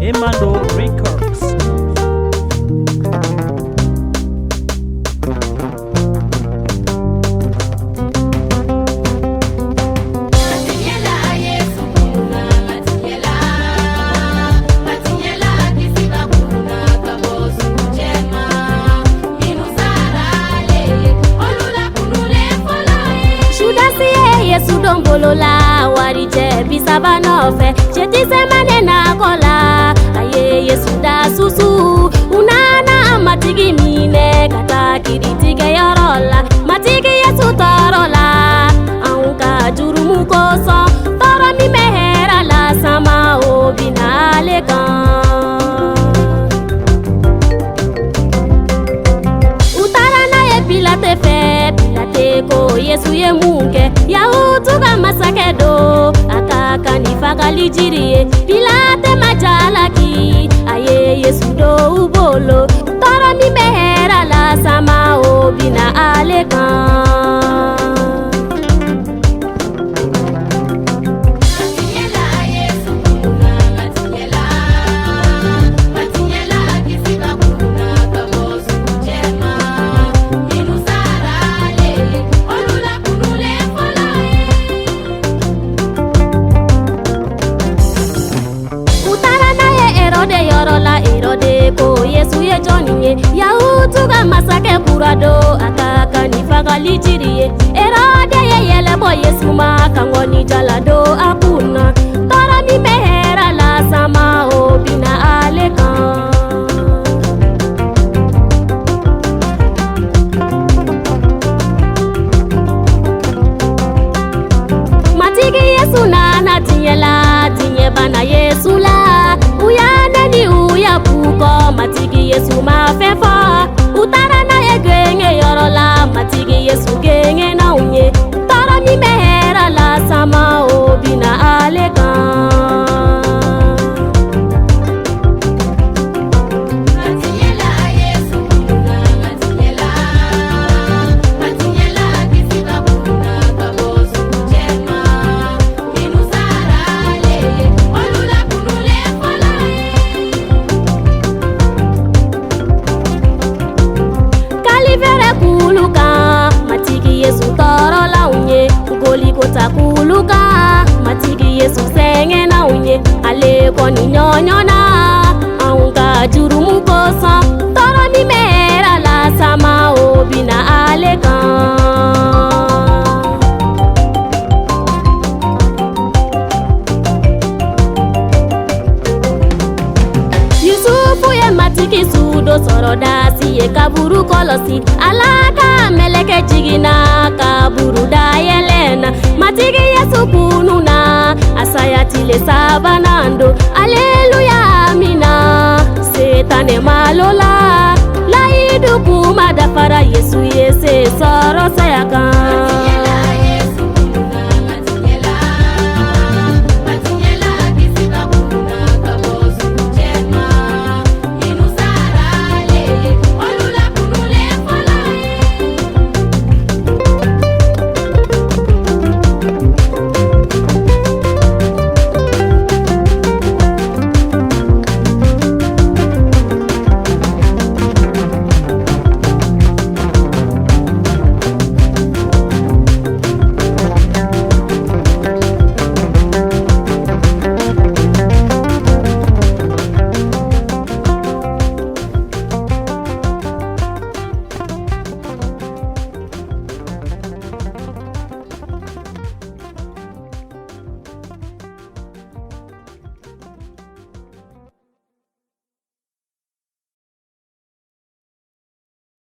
Emmanuel Records. Yesu dombolola warije bisaba nofe cheti semane na kola aye Yesu da susu unana matigi mine kata kiritige yorola matigi Yesu torola anka jurumu koso toro mi mehera la sama obinale kan utara na ye pilate fe pilate ko Yesu ye munke Yahutuga masakedo akaka nifakali jiriye Pilate majalaki aye Yesu do ubolo toro mi mehera la sama obina alekan Erode ko Yesu ye joniye Yahutuga masake kurado akaka nifakali jiriye Erode ye yelebo Yesu makangoni jalado apuna toro mi mehera la sama obina alekan matigi Yesu nana tinye bana Yesu la uyane ni uya puko matigi Yesu mafefa utara na ye genge yorola matigi Yesu genge na unye toro mi mehera la sama obina alekan Yesu toro la unye goli kota kuluka matigi Yesu senge na unye ale koni nyonyona aunga jurumu kosa toro mi mehera la sama obina alekan Yusufu ye matigi sudo soro dasi ye kaburu kolosi alaka meleke jigina kaburu da yelena matigi Yesu kununa asayatile sabanando aleluya amina setane malola laidu kuma dafara Yesu yese soro sayaka